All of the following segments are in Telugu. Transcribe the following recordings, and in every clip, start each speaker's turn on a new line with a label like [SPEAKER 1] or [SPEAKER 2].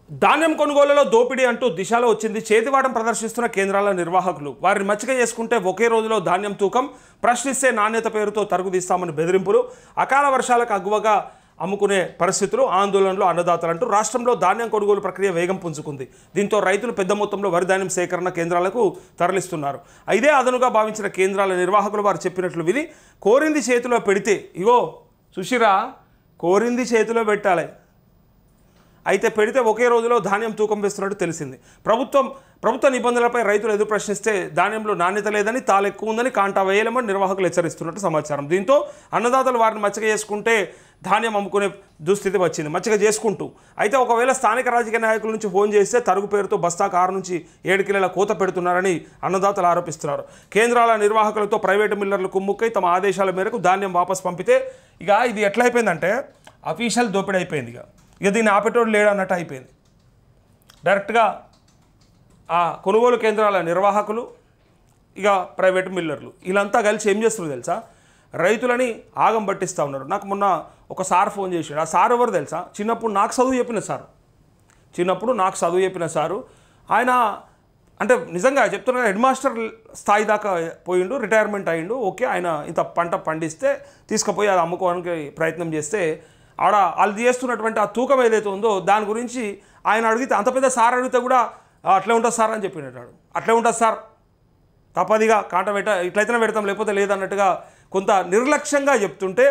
[SPEAKER 1] ధాన్యం కొనుగోలులో దోపిడీ అంటూ దిశలో వచ్చింది. చేతివాటం ప్రదర్శిస్తున్న కేంద్రాల నిర్వాహకులు. వారిని మచ్చిక చేసుకుంటే ఒకే రోజులో ధాన్యం తూకం, ప్రశ్నిస్తే నాణ్యత పేరుతో తరుగుదీస్తామని బెదిరింపులు, అకాల వర్షాలకు అగ్గువగా అమ్ముకునే పరిస్థితులు, ఆందోళనలు అన్నదాతలంటూ రాష్ట్రంలో ధాన్యం కొనుగోలు ప్రక్రియ వేగం పుంజుకుంది. దీంతో రైతులు పెద్ద మొత్తంలో వరి ధాన్యం సేకరణ కేంద్రాలకు తరలిస్తున్నారు. ఇదే అదనుగా భావించిన కేంద్రాల నిర్వాహకులు వారు చెప్పినట్లు విని కోరింది చేతిలో పెడితే, ఇగో సుషిరా కోరింది చేతిలో పెట్టాలి, అయితే పెడితే ఒకే రోజులో ధాన్యం తూకం వేస్తున్నట్టు తెలిసింది. ప్రభుత్వ నిబంధనలపై రైతులు ఎదురు ప్రశ్నిస్తే ధాన్యంలో నాణ్యత లేదని, తాలు ఎక్కువ ఉందని కాంటా వేయలేమని నిర్వాహకులు హెచ్చరిస్తున్నట్టు సమాచారం. దీంతో అన్నదాతలు వారిని మచ్చిక చేసుకుంటే ధాన్యం అమ్ముకునే దుస్థితి వచ్చింది. మచ్చిక చేసుకుంటూ అయితే ఒకవేళ స్థానిక రాజకీయ నాయకుల నుంచి ఫోన్ చేస్తే తరుగు పేరుతో బస్తాకు 6 నుంచి 7 కిలోల కోత పెడుతున్నారని అన్నదాతలు ఆరోపిస్తున్నారు. కేంద్రాల నిర్వాహకులతో ప్రైవేటు మిల్లర్లు కుమ్ముక్కై తమ ఆదేశాల మేరకు ధాన్యం వాపసు పంపితే ఇక ఇది ఎట్లయిపోయిందంటే అఫీషియల్ దోపిడీ అయిపోయింది. ఇక దీన్ని ఆపేటోడు లేడు అన్నట్టు అయిపోయింది. డైరెక్ట్గా ఆ కొనుగోలు కేంద్రాల నిర్వాహకులు ఇక ప్రైవేటు మిల్లర్లు వీళ్ళంతా కలిసి ఏం చేస్తున్నారు తెలుసా, రైతులని ఆగం పట్టిస్తూ ఉన్నారు. నాకు మొన్న ఒక సార్ ఫోన్ చేశాడు. ఆ సార్ ఎవరు తెలుసా, చిన్నప్పుడు నాకు చదువు చెప్పిన సారు. ఆయన అంటే నిజంగా చెప్తున్నా హెడ్ మాస్టర్ స్థాయి దాకా పోయిండు, రిటైర్మెంట్ అయ్యిండు. ఓకే, ఆయన ఇంత పంట పండిస్తే తీసుకుపోయి అది అమ్ముకోవడానికి ప్రయత్నం చేస్తే ఆడ వాళ్ళు చేస్తున్నటువంటి ఆ తూకం ఏదైతే ఉందో దాని గురించి ఆయన అడిగితే, అంత పెద్ద సార్ అడిగితే కూడా అట్లే ఉంటుంది సార్ అని చెప్పినట్టాడు. అట్లే ఉంటుంది సార్, తప్పదిగా కాంట ఇట్లయితేనే పెడతాం లేకపోతే లేదన్నట్టుగా కొంత నిర్లక్ష్యంగా చెప్తుంటే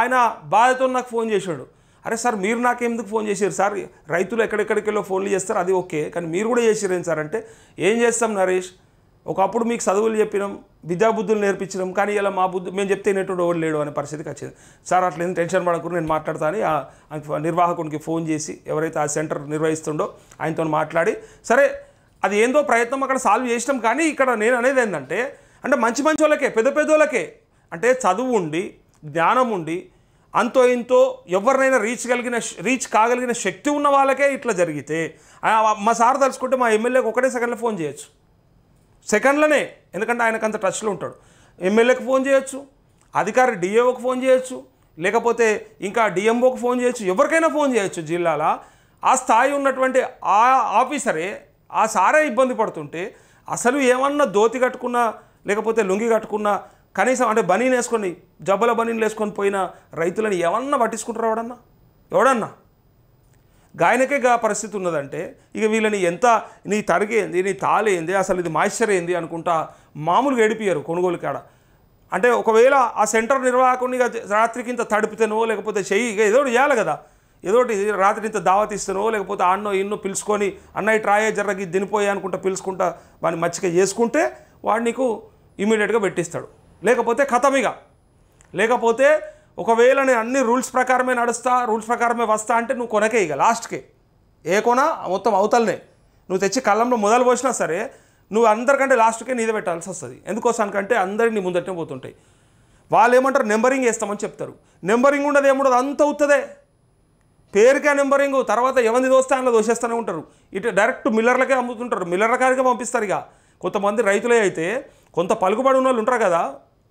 [SPEAKER 1] ఆయన బాధతో నాకు ఫోన్ చేశాడు. అరే సార్, మీరు నాకెందుకు ఫోన్ చేశారు సార్, రైతులు ఎక్కడెక్కడికెళ్ళో ఫోన్లు చేస్తారు అది ఓకే, కానీ మీరు కూడా చేసిరేం సార్ అంటే, ఏం చేస్తాం నరేష్, ఒకప్పుడు మీకు చదువులు చెప్పినాం, విద్యాబుద్ధులు నేర్పించినాం, కానీ ఇలా మా బుద్ధి మేము చెప్తే నేటోడు ఎవరు లేడు అనే పరిస్థితికి వచ్చింది. సార్ అట్లా ఏం టెన్షన్ పడకుండా నేను మాట్లాడతాను ఆ నిర్వాహకునికి ఫోన్ చేసి, ఎవరైతే ఆ సెంటర్ నిర్వహిస్తుండో ఆయనతో మాట్లాడి, సరే అది ఏందో ప్రయత్నం అక్కడ సాల్వ్ చేసినాం. కానీ ఇక్కడ నేను అనేది ఏంటంటే, అంటే మంచి వాళ్ళకే, పెద్దోళ్ళకే, అంటే చదువు ఉండి జ్ఞానం ఉండి అంతో ఇంతో ఎవరినైనా రీచ్ కాగలిగిన శక్తి ఉన్న వాళ్ళకే ఇట్లా జరిగితే, మా సార్ తలుచుకుంటే మా ఎమ్మెల్యేకి ఒకటే సెకండ్లో ఫోన్ చేయొచ్చు, సెకండ్లోనే, ఎందుకంటే ఆయనకు అంత టచ్లో ఉంటాడు. ఎమ్మెల్యేకి ఫోన్ చేయొచ్చు, అధికారి డిఏఓకి ఫోన్ చేయొచ్చు, లేకపోతే ఇంకా డిఎంఓకి ఫోన్ చేయొచ్చు, ఎవరికైనా ఫోన్ చేయొచ్చు. జిల్లాలో ఆ స్థాయి ఉన్నటువంటి ఆ ఆఫీసరే, ఆ సారే ఇబ్బంది పడుతుంటే, అసలు ఏమన్నా ధోతి కట్టుకున్నా లేకపోతే లుంగి కట్టుకున్నా, కనీసం అంటే బనీన్ వేసుకొని జబ్బల బనీన్లు వేసుకొని పోయిన రైతులను ఏమన్నా పట్టించుకుంటారు ఎవడన్నా గాయనకే గా పరిస్థితి ఉన్నదంటే, ఇక వీళ్ళని ఎంత నీ తరిగేంది, నీ తాలేంది, అసలు ఇది మాయిశ్చర్ ఏంది అనుకుంటా మామూలుగా ఏడిపియ్యరు కొనుగోలు కాడ. అంటే ఒకవేళ ఆ సెంటర్ నిర్వాహకుని రాత్రికి ఇంత తడిపితేనో లేకపోతే చెయ్యి ఏదోటి చేయాలి కదా, ఏదోటి రాత్రి ఇంత దావతిస్తేనో లేకపోతే ఆన్నో ఇన్నో పిలుచుకొని అన్నయ్య ట్రాయే జర్రకి దినిపోయే అనుకుంటా పిలుచుకుంటా వాడిని మచ్చిక చేసుకుంటే వాడు నీకు ఇమీడియట్గా పెట్టిస్తాడు. లేకపోతే ఖతమిగా, లేకపోతే ఒకవేళ నేను అన్ని రూల్స్ ప్రకారమే నడుస్తా, రూల్స్ ప్రకారమే వస్తా అంటే నువ్వు కొనకే, ఇక లాస్ట్కే ఏ కొన మొత్తం అవతలనే నువ్వు తెచ్చి కళ్ళంలో మొదలు పోసినా సరే నువ్వు అందరికంటే లాస్ట్కే నీదే పెట్టాల్సి వస్తుంది. ఎందుకోసానికంటే అందరికి నీ ముందటనే పోతుంటాయి. వాళ్ళు ఏమంటారు, నెంబరింగ్ వేస్తామని చెప్తారు. నెంబరింగ్ ఉండదు, ఏముండదు, అంత అవుతుందే, పేరుకే నెంబరింగ్. తర్వాత ఎవరిని దోస్తే అందులో దోసేస్తూనే ఉంటారు. ఇటు డైరెక్ట్ మిల్లర్లకే అమ్ముతుంటారు, మిల్లర్ల కాడికే పంపిస్తారు. ఇక కొంతమంది రైతులే అయితే కొంత పలుకుబడి ఉన్న వాళ్ళు ఉంటారు కదా,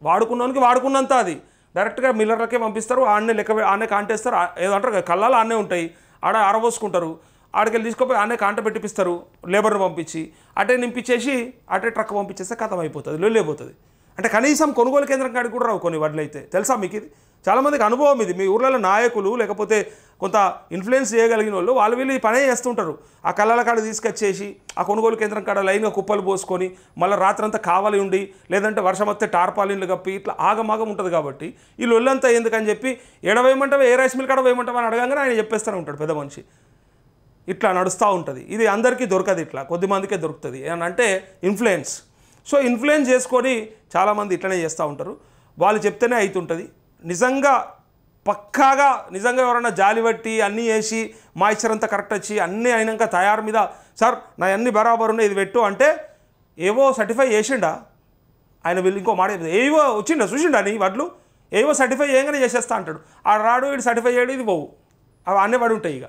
[SPEAKER 1] వాడుకున్నానికి వాడుకున్నంత అది డైరెక్ట్గా మిల్లర్లకే పంపిస్తారు. ఆడనే కాంటేస్తారు, ఏదంటారు కళ్ళాలు ఆడనే ఉంటాయి, ఆడ ఆరబోసుకుంటారు, ఆడికెళ్ళి తీసుకుపోయి ఆడనే కాంట పెట్టిపిస్తారు, లేబర్ని పంపించి అటే నింపించేసి అటే ట్రక్ పంపించేస్తే ఖతం అయిపోతుంది, లొల్లిపోతుంది. అంటే కనీసం కొనుగోలు కేంద్రం కాడికి కూడా రావు కొన్ని వడ్లు అయితే. తెలుసా మీకు ఇది? చాలామందికి అనుభవం ఇది. మీ ఊర్లలో నాయకులు లేకపోతే కొంత ఇన్ఫ్లుయెన్స్ చేయగలిగిన వాళ్ళు వీళ్ళు ఈ పనే చేస్తుంటారు. ఆ కళ్ళల కాడ తీసుకొచ్చేసి ఆ కొనుగోలు కేంద్రం కాడ లైన్గా కుప్పలు పోసుకొని మళ్ళీ రాత్రంతా కావాలి ఉండి, లేదంటే వర్షం వస్తే టార్పాలిన్లు కప్పి ఇట్లా ఆగమాగం ఉంటుంది. కాబట్టి వీళ్ళు ఒళ్ళంతా ఎందుకని చెప్పి ఎడవేయమంటావా, ఏ రైస్ మిల్ కాడ వేయమంటావా అని అడగంగానే ఆయన చెప్పేస్తూనే ఉంటాడు పెద్ద మనిషి. ఇట్లా నడుస్తూ ఉంటుంది. ఇది అందరికీ దొరకదు, ఇట్లా కొద్దిమందికే దొరుకుతుంది. అంటే ఇన్ఫ్లుయెన్స్. సో ఇన్ఫ్లుయెన్స్ చేసుకొని చాలామంది ఇట్లనే చేస్తూ ఉంటారు. వాళ్ళు చెప్తేనే అవుతుంటుంది. నిజంగా పక్కాగా నిజంగా ఎవరైనా జాలి పట్టి అన్నీ వేసి మాయిశ్చర్ అంతా కరెక్ట్ వచ్చి అన్నీ అయినాక తయారు మీద, సార్ నా అన్నీ బరాబర్ ఉన్నాయి ఇది పెట్టు అంటే, ఏవో సర్టిఫై చేసిండా ఆయన, వీళ్ళు ఇంకో మాట ఏవో వచ్చిండా చూసిండా నీ వడ్లు, ఏవో సర్టిఫై చేయగానే చేసేస్తా అంటాడు. ఆ రాడు వీడు సర్టిఫై చేయడు, ఇది పోవు, అవి అన్నీ పడి ఉంటాయి. ఇక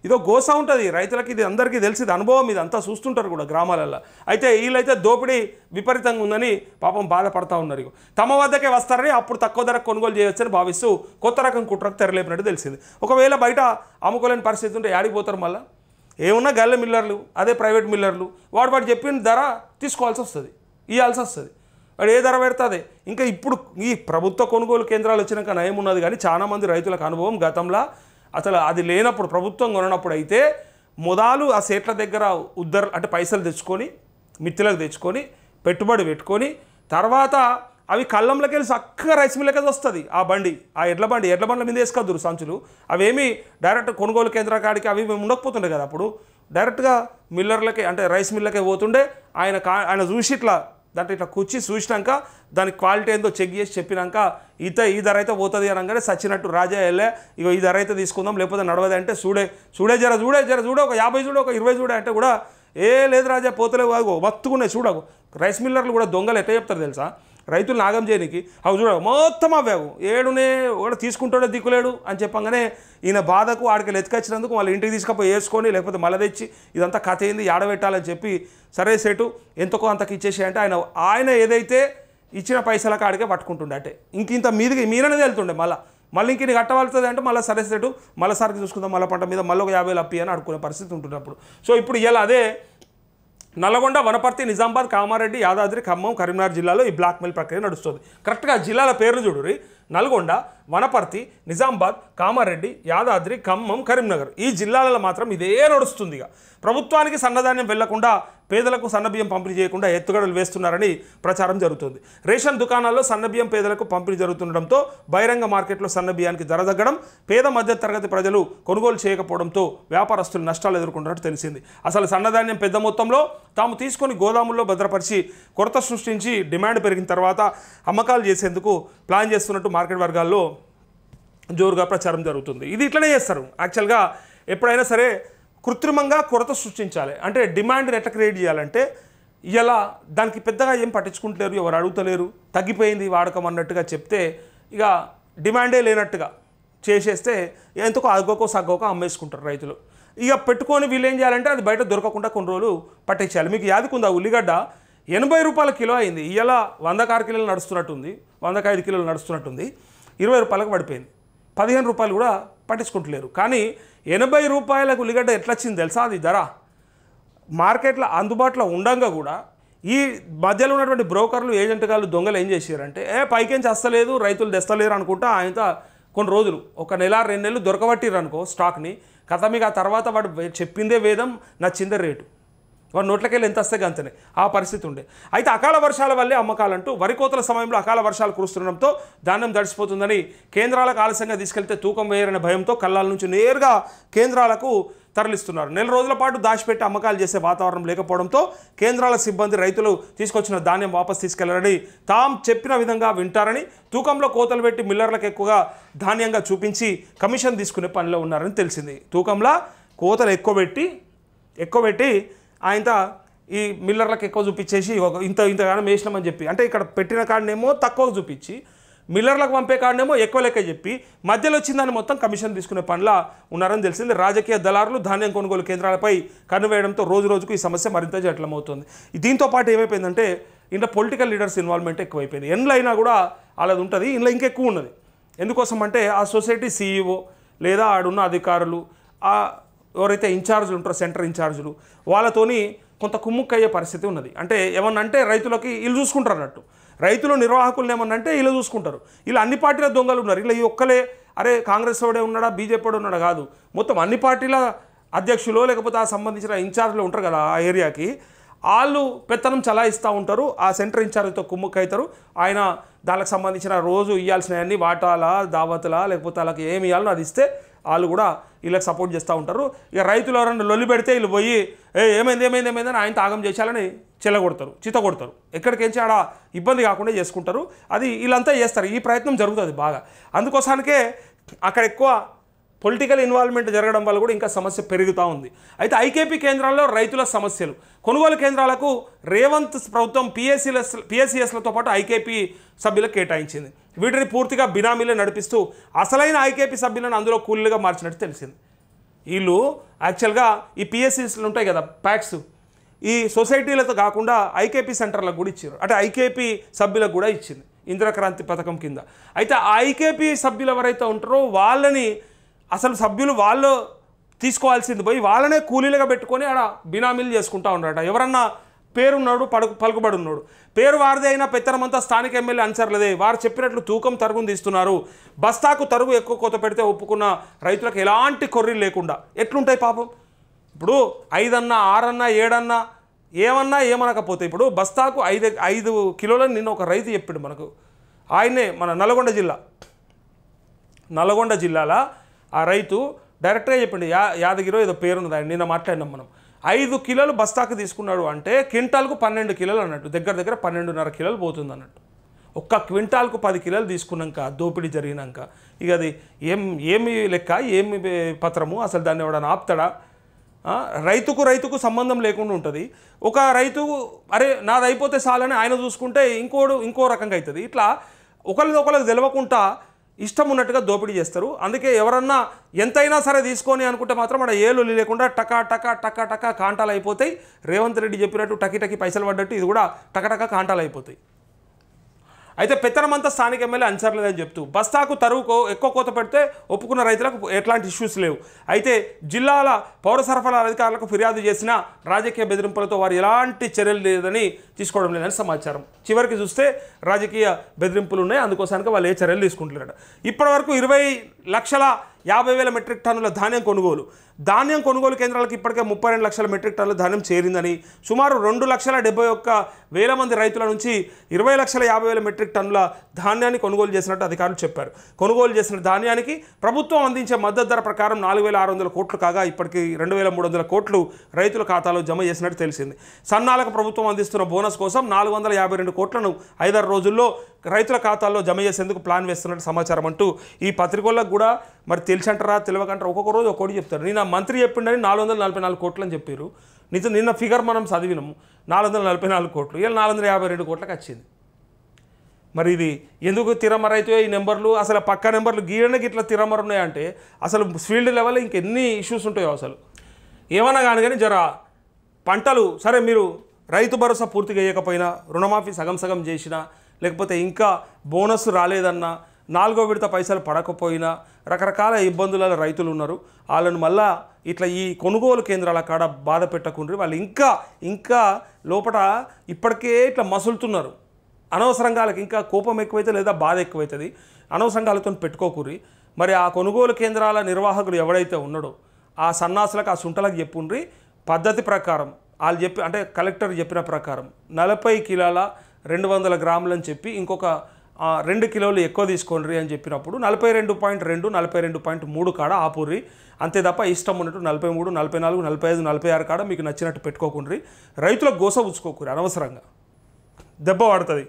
[SPEAKER 1] ఇదో గోసా ఉంటుంది రైతులకి, ఇది అందరికీ తెలిసింది అనుభవం, ఇది అంతా చూస్తుంటారు కూడా గ్రామాలలో. అయితే వీళ్ళైతే దోపిడీ విపరీతంగా ఉందని పాపం బాధపడతా ఉన్నారు. తమ వద్దకే వస్తారని అప్పుడు తక్కువ ధరకు కొనుగోలు చేయొచ్చని భావిస్తూ కొత్త రకం కుట్రకు తెరలేపినట్టు తెలిసింది. ఒకవేళ బయట అమ్ముకోలేని పరిస్థితి ఉంటే యాడికి పోతారు మళ్ళీ. ఏమున్నా గల్లె మిల్లర్లు అదే ప్రైవేట్ మిల్లర్లు వాడు చెప్పిన ధర తీసుకోవాల్సి వస్తుంది, ఇవ్వాల్సి వస్తుంది. వాడు ఏ ధర పెడుతుంది. ఇంకా ఇప్పుడు ఈ ప్రభుత్వ కొనుగోలు కేంద్రాలు వచ్చినాక నయం ఉన్నది, కానీ చాలామంది రైతులకు అనుభవం గతంలో అసలు అది లేనప్పుడు ప్రభుత్వం కొనప్పుడు అయితే మొదలు ఆ సేట్ల దగ్గర అంటే పైసలు తెచ్చుకొని మిత్తులకు తెచ్చుకొని పెట్టుబడి పెట్టుకొని తర్వాత అవి కళ్ళంలోకి వెళ్ళి చక్కగా రైస్ మిల్లకి వస్తుంది. ఆ బండి, ఆ ఎడ్ల బండ్ల మీద వేసుకోద్దురు సంచులు. అవేమి డైరెక్ట్ కొనుగోలు కేంద్ర కాడికి అవి ఉండకపోతుండే కదా. అప్పుడు డైరెక్ట్గా మిల్లర్లకి అంటే రైస్ మిల్లకే పోతుండే. ఆయన చూసి ఇట్లా దాంట్లో ఇట్లా కూర్చి చూసినాక దాని క్వాలిటీ ఏందో చెక్ చేసి చెప్పినాక ఈ ధర అయితే పోతుంది అనగానే సచ్చినట్టు రాజా వెళ్ళే ఇగో ఈ ధర అయితే తీసుకుందాం లేకపోతే నడవదు అంటే చూడే జర ఒక 50 చూడే, ఒక 20 చూడే అంటే కూడా లేదు రాజా పోతలేవు మత్తుకున్నాయి చూడకు. రైస్ మిల్లర్లు కూడా దొంగలు ఎట్లా చెప్తారు తెలుసా, రైతులు నాగం చేయనికి అవి చూడ మొత్తం అవ్వావు ఏడునే కూడా తీసుకుంటాడో దిక్కులేడు అని చెప్పంగానే ఈయన బాధకు ఆడికి ఎత్తుకొచ్చినందుకు మళ్ళీ ఇంటికి తీసుకపోయి వేసుకొని లేకపోతే మళ్ళీ తెచ్చి ఇదంతా కథ ఏంది ఆడబెట్టాలని చెప్పి సరే సెటు ఎంతకో అంతకు ఇచ్చేసి అంటే ఆయన ఏదైతే ఇచ్చిన పైసలకు ఆడికే పట్టుకుంటుండే అంటే ఇంత మీదనే వెళ్తుండే. మళ్ళీ ఇంక నీకు కట్టవలుతుంది అంటే మళ్ళీ సరే సెటు మళ్ళీ సారికి చూసుకుందాం మళ్ళీ పంట మీద మళ్ళీ ఒక 50 అప్పి అని అడుకునే పరిస్థితి ఉంటున్నప్పుడు. సో ఇప్పుడు ఇలా అదే నల్లగొండ, వనపర్తి, నిజామాబాద్, కామారెడ్డి, యాదాద్రి, ఖమ్మం, కరీంనగర్ జిల్లాలో ఈ బ్లాక్ మెయిల్ ప్రక్రియ నడుస్తుంది. కరెక్ట్గా జిల్లాల పేర్లు చూడుర్రి, నల్గొండ, వనపర్తి, నిజామాబాద్, కామారెడ్డి, యాదాద్రి, ఖమ్మం, కరీంనగర్ ఈ జిల్లాలలో మాత్రం ఇదే నడుస్తుంది. ఇక ప్రభుత్వానికి సన్నధాన్యం వెళ్లకుండా పేదలకు సన్నబియ్యం పంపిణీ చేయకుండా ఎత్తుగడలు వేస్తున్నారని ప్రచారం జరుగుతుంది. రేషన్ దుకాణాల్లో సన్నబియ్యం పేదలకు పంపిణీ జరుగుతుండడంతో బహిరంగ మార్కెట్లో సన్నబియ్యానికి ధర తగ్గడం, పేద మధ్య తరగతి ప్రజలు కొనుగోలు చేయకపోవడంతో వ్యాపారస్తులు నష్టాలు ఎదుర్కొంటున్నట్టు తెలిసింది. అసలు సన్నధాన్యం పెద్ద మొత్తంలో తాము తీసుకొని గోదాముల్లో భద్రపరిచి కొరత సృష్టించి డిమాండ్ పెరిగిన తర్వాత అమ్మకాలు చేసేందుకు ప్లాన్ చేస్తున్నట్టు మార్కెట్ వర్గాల్లో జోరుగా ప్రచారం జరుగుతుంది. ఇది ఇట్లనే చేస్తారు. యాక్చువల్గా ఎప్పుడైనా సరే కృత్రిమంగా కొరత సృష్టించాలి అంటే డిమాండ్ని ఎట్లా క్రియేట్ చేయాలంటే ఇలా దానికి పెద్దగా ఏం పట్టించుకుంటలేరు, ఎవరు అడుగుతలేరు, తగ్గిపోయింది వాడకం అన్నట్టుగా చెప్తే ఇక డిమాండే లేనట్టుగా చేసేస్తే ఎంతకో అగ్గోకో సగ్గోకో అమ్మేసుకుంటారు రైతులు. ఇక పెట్టుకొని వీళ్ళు ఏం చేయాలంటే అది బయట దొరకకుండా కొన్ని రోజులు పట్టించాలి. మీకు యాదికుందా ఉల్లిగడ్డ 80 రూపాయల కిలో అయింది, ఇలా 106 కిలోలు నడుస్తున్నట్టుంది, 105 కిలోలు నడుస్తున్నట్టుంది, 20 రూపాయలకు పడిపోయింది. 15 రూపాయలు కూడా పట్టించుకుంటలేరు. కానీ 80 రూపాయలకు ఉల్లిగడ్డ ఎట్లా వచ్చింది తెలుసా, అది ధర మార్కెట్లో అందుబాటులో ఉండంగా కూడా ఈ మధ్యలో ఉన్నటువంటి బ్రోకర్లు ఏజెంట్ గారు దొంగలు ఏం చేశారంటే పైకేం చేస్తలేదు రైతులు తెస్తలేరు అనుకుంటా ఆయన కొన్ని రోజులు 1 నెల 2 నెలలు దొరకబట్టిర్రు అనుకో స్టాక్ని కథ మీకు. ఆ తర్వాత వాడు చెప్పిందే వేదం నచ్చిందే రేటు, వాడు నోట్లకెళ్ళి ఎంత వస్తే అంతనే ఆ పరిస్థితి ఉండే. అయితే అకాల వర్షాల వల్లే అమ్మకాలంటూ వరి కోతల సమయంలో అకాల వర్షాలు కురుస్తుండడంతో ధాన్యం తడిసిపోతుందని కేంద్రాలకు ఆలస్యంగా తీసుకెళ్తే తూకం వేయరనే భయంతో కళ్ళాల నుంచి నేరుగా కేంద్రాలకు తరలిస్తున్నారు. నెల రోజుల పాటు దాచిపెట్టి అమ్మకాలు చేసే వాతావరణం లేకపోవడంతో కేంద్రాల సిబ్బంది రైతులు తీసుకొచ్చిన ధాన్యం వాపసు తీసుకెళ్లారని, తాము చెప్పిన విధంగా వింటారని, తూకంలో కోతలు పెట్టి మిల్లర్లకు ఎక్కువగా ధాన్యంగా చూపించి కమిషన్ తీసుకునే పనిలో ఉన్నారని తెలిసింది. తూకంలో కోతలు ఎక్కువ పెట్టి ఆయన ఈ మిల్లర్లకు ఎక్కువ చూపించేసి ఇంతగానో వేసినామని చెప్పి అంటే ఇక్కడ పెట్టిన కాడనేమో తక్కువ చూపించి మిల్లర్లకు పంపే కాడనేమో ఎక్కువ లెక్క చెప్పి మధ్యలో వచ్చిందని మొత్తం కమిషన్ తీసుకునే పనిలా ఉన్నారని తెలిసింది. రాజకీయ దళారులు ధాన్యం కొనుగోలు కేంద్రాలపై కన్ను వేయడంతో రోజు రోజుకు ఈ సమస్య మరింత జటిలమవుతుంది. దీంతో పాటు ఏమైపోయిందంటే ఇంట్లో పొలిటికల్ లీడర్స్ ఇన్వాల్వ్మెంట్ ఎక్కువైపోయింది. ఎండ్లో అయినా కూడా అలాది ఉంటుంది, ఇంట్లో ఇంకెక్కువ ఉన్నది. ఎందుకోసం అంటే ఆ సొసైటీ CEO లేదా ఆడున్న అధికారులు ఎవరైతే ఇన్ఛార్జీలు ఉంటారో సెంటర్ ఇన్ఛార్జీలు వాళ్ళతోని కొంత కుమ్ముక్కయ్యే పరిస్థితి ఉన్నది. అంటే ఏమన్నంటే రైతులకి వీళ్ళు చూసుకుంటారు అన్నట్టు, రైతులు నిర్వాహకులు ఏమన్నంటే వీళ్ళు చూసుకుంటారు. వీళ్ళు అన్ని పార్టీల దొంగలు ఉన్నారు. ఇలా ఈ ఒక్కలే అరే కాంగ్రెస్ వాడే ఉన్నాడా బీజేపీ వాడే ఉన్నాడా కాదు, మొత్తం అన్ని పార్టీల అధ్యక్షులు లేకపోతే ఆ సంబంధించిన ఇన్ఛార్జ్లు ఉంటారు కదా ఆ ఏరియాకి, వాళ్ళు పెత్తనం చలాయిస్తూ ఉంటారు. ఆ సెంటర్ ఇన్ఛార్జ్తో కుమ్ముక్కవుతారు. ఆయన దానికి సంబంధించిన రోజు ఇవ్వాల్సినవన్నీ వాటాలా దావతలా లేకపోతే వాళ్ళకి ఏమి ఇవ్వాలో అది ఇస్తే వాళ్ళు కూడా వీళ్ళకి సపోర్ట్ చేస్తూ ఉంటారు. ఇక రైతులు ఎవరైనా లొల్లి పెడితే వీళ్ళు పోయి ఏమైంది అని ఆయన తాగం చేయాలని చిత్త కొడతారు. ఎక్కడికేంచి ఆడ ఇబ్బంది కాకుండా చేసుకుంటారు. అది వీళ్ళంతా చేస్తారు. ఈ ప్రయత్నం జరుగుతుంది బాగా. అందుకోసానికే అక్కడ ఎక్కువ పొలిటికల్ ఇన్వాల్వ్మెంట్ జరగడం వల్ల కూడా ఇంకా సమస్య పెరుగుతూ ఉంది. అయితే ఐకేపీ కేంద్రాల్లో రైతుల సమస్యలు, కొనుగోలు కేంద్రాలకు రేవంత్ ప్రభుత్వం PSCSలతో పాటు ఐకేపీ సభ్యులకు కేటాయించింది. వీటిని పూర్తిగా బినామీలే నడిపిస్తూ అసలైన ఐకేపీ సభ్యులను అందులో కూలీలుగా మార్చినట్టు తెలిసింది. వీళ్ళు యాక్చువల్గా ఈ PSCSలు ఉంటాయి కదా ప్యాక్స్, ఈ సొసైటీలతో కాకుండా ఐకేపీ సెంటర్లకు కూడా ఇచ్చారు. అంటే ఐకేపీ సభ్యులకు కూడా ఇచ్చింది ఇందిరాక్రాంతి పథకం కింద. అయితే ఆ ఐకేపీ సభ్యులు ఎవరైతే ఉంటారో వాళ్ళని అసలు సభ్యులు వాళ్ళు తీసుకోవాల్సింది పోయి వాళ్ళనే కూలీలుగా పెట్టుకొని ఆడ బినామీలు చేసుకుంటా ఉన్నారట. ఎవరన్నా పేరున్నాడు, పలుకుబడి ఉన్నాడు, పేరు వారిదే అయినా పెత్తనమంతా స్థానిక ఎమ్మెల్యే అనుసరలేదే. వారు చెప్పినట్లు తూకం తరుగును తీస్తున్నారు. బస్తాకు తరుగు ఎక్కువ కోత పెడితే ఒప్పుకున్న రైతులకు ఎలాంటి కొర్రీలు లేకుండా ఎట్లుంటాయి పాపం. ఇప్పుడు 5 అన్నా 6 అన్నా 7 అన్నా ఏమన్నా ఏమనకపోతే ఇప్పుడు బస్తాకు 5 కిలోలని నిన్న ఒక రైతు చెప్పాడు మనకు. ఆయనే మన నల్గొండ జిల్లాల ఆ రైతు డైరెక్ట్గా చెప్పిండు. యాదగిరో ఏదో పేరున్నది ఆయన, నిన్న మాట్లాడినాం మనం. 5 కిలోలు బస్తాకు తీసుకున్నాడు అంటే క్వింటాల్కు 12 కిలోలు అన్నట్టు, దగ్గర 12.5 కిలోలు పోతుంది అన్నట్టు. ఒక్క క్వింటాల్కు 10 కిలోలు తీసుకున్నాక దోపిడీ జరిగినాక ఇక అది ఏమి లెక్క, ఏమి పత్రము, అసలు దాన్ని ఎవడన్నా ఆపుతాడా? రైతుకు సంబంధం లేకుండా ఉంటుంది. ఒక రైతు అరే నాది అయిపోతే చాలని ఆయన చూసుకుంటే ఇంకో రకంగా అవుతుంది. ఇట్లా ఒకరికి తెలియకుండా ఇష్టం ఉన్నట్టుగా దోపిడీ చేస్తారు. అందుకే ఎవరన్నా ఎంతైనా సరే తీసుకొని అనుకుంటే మాత్రం మన ఏలు లేకుండా టకా టకా టకా టకా కాంటాలు అయిపోతాయి. రేవంత్ రెడ్డి చెప్పినట్టు టకి పైసలు పడ్డట్టు ఇది కూడా టకటకా కాంటాలు అయిపోతాయి. అయితే పెత్తనమంతా స్థానిక ఎమ్మెల్యే అంచర్లేదని చెప్తూ బస్తాకు తరువుకు ఎక్కువ కోత పెడితే ఒప్పుకున్న రైతులకు ఎట్లాంటి ఇష్యూస్ లేవు. అయితే జిల్లాల పౌర సరఫరాల అధికారులకు ఫిర్యాదు చేసిన రాజకీయ బెదిరింపులతో వారు ఎలాంటి చర్యలు తీసుకోవడం లేదని సమాచారం. చివరికి చూస్తే రాజకీయ బెదిరింపులు ఉన్నాయి, అందుకోసానికి వాళ్ళు ఏ చర్యలు తీసుకుంటున్నారట. ఇప్పటివరకు 20,50,000 మెట్రిక్ టన్నుల ధాన్యం కొనుగోలు కేంద్రాలకు ఇప్పటికే 32 లక్షల మెట్రిక్ టన్నుల ధాన్యం చేరిందని, సుమారు 2,71,000 మంది రైతుల నుంచి 20,50,000 మెట్రిక్ టన్నుల ధాన్యాన్ని కొనుగోలు చేసినట్టు అధికారులు చెప్పారు. కొనుగోలు చేసిన ధాన్యానికి ప్రభుత్వం అందించే మద్దతు ధర ప్రకారం 4,600 కోట్లు కాగా ఇప్పటికీ 2,300 కోట్లు రైతుల ఖాతాలో జమ చేసినట్టు తెలిసింది. సన్నాలకు ప్రభుత్వం అందిస్తున్న బోనస్ కోసం 452 కోట్లను 5-6 రోజుల్లో రైతుల ఖాతాల్లో జమ చేసేందుకు ప్లాన్ వేస్తున్నట్టు సమాచారం అంటూ ఈ పత్రికలకు కూడా మరి తెలిసంటారా తెలియకంటారా ఒక్కొక్క రోజు ఒక్కోటి చెప్తారు. నిన్న మంత్రి చెప్పిండని 444 కోట్లు అని చెప్పారు. నిన్న ఫిగర్ మనం చదివినాము 444 కోట్లు, ఇలా 452 కోట్లకు వచ్చింది. మరి ఇది ఎందుకు తిరమర అయితే ఈ నెంబర్లు, అసలు పక్క నెంబర్లు గీయడానికి ఇట్లా తిరమర ఉన్నాయంటే అసలు ఫీల్డ్ లెవెల్ ఇంకెన్ని ఇష్యూస్ ఉంటాయో అసలు ఏమన్నా కానీ జర పంటలు సరే మీరు రైతు భరోసా పూర్తిగా వేయకపోయినా, రుణమాఫీ సగం చేసినా, లేకపోతే ఇంకా బోనస్ రాలేదన్నా, 4వ విడత పైసలు పడకపోయినా రకరకాల ఇబ్బందులలో రైతులు ఉన్నారు. వాళ్ళను మళ్ళా ఇట్లా ఈ కొనుగోలు కేంద్రాల కాడ బాధ పెట్టకుండా వాళ్ళు ఇంకా లోపల ఇప్పటికే ఇట్లా మసులుతున్నారు. అనవసరంగా వాళ్ళకి ఇంకా కోపం ఎక్కువైతే లేదా బాధ ఎక్కువైతుంది. అనవసరంగా వాళ్ళతో పెట్టుకోకూరి. మరి ఆ కొనుగోలు కేంద్రాల నిర్వాహకుడు ఎవడైతే ఉన్నాడో ఆ సన్నాసులకు ఆ సుంటలకు చెప్పుండ్రి పద్ధతి ప్రకారం వాళ్ళు అంటే కలెక్టర్ చెప్పిన ప్రకారం 40 కిలోల 200 గ్రాములు అని చెప్పి ఇంకొక 2 కిలోలు ఎక్కువ తీసుకోండి అని చెప్పినప్పుడు 42.2, 42.3 కాడ ఆపుర్రి. అంతే తప్ప ఇష్టం ఉన్నట్టు 43, 44, 45, 46 కాడ మీకు నచ్చినట్టు పెట్టుకోకుండ్రి. రైతులకు గోస ఉచ్చుకోకూరి, అనవసరంగా దెబ్బ పడుతుంది.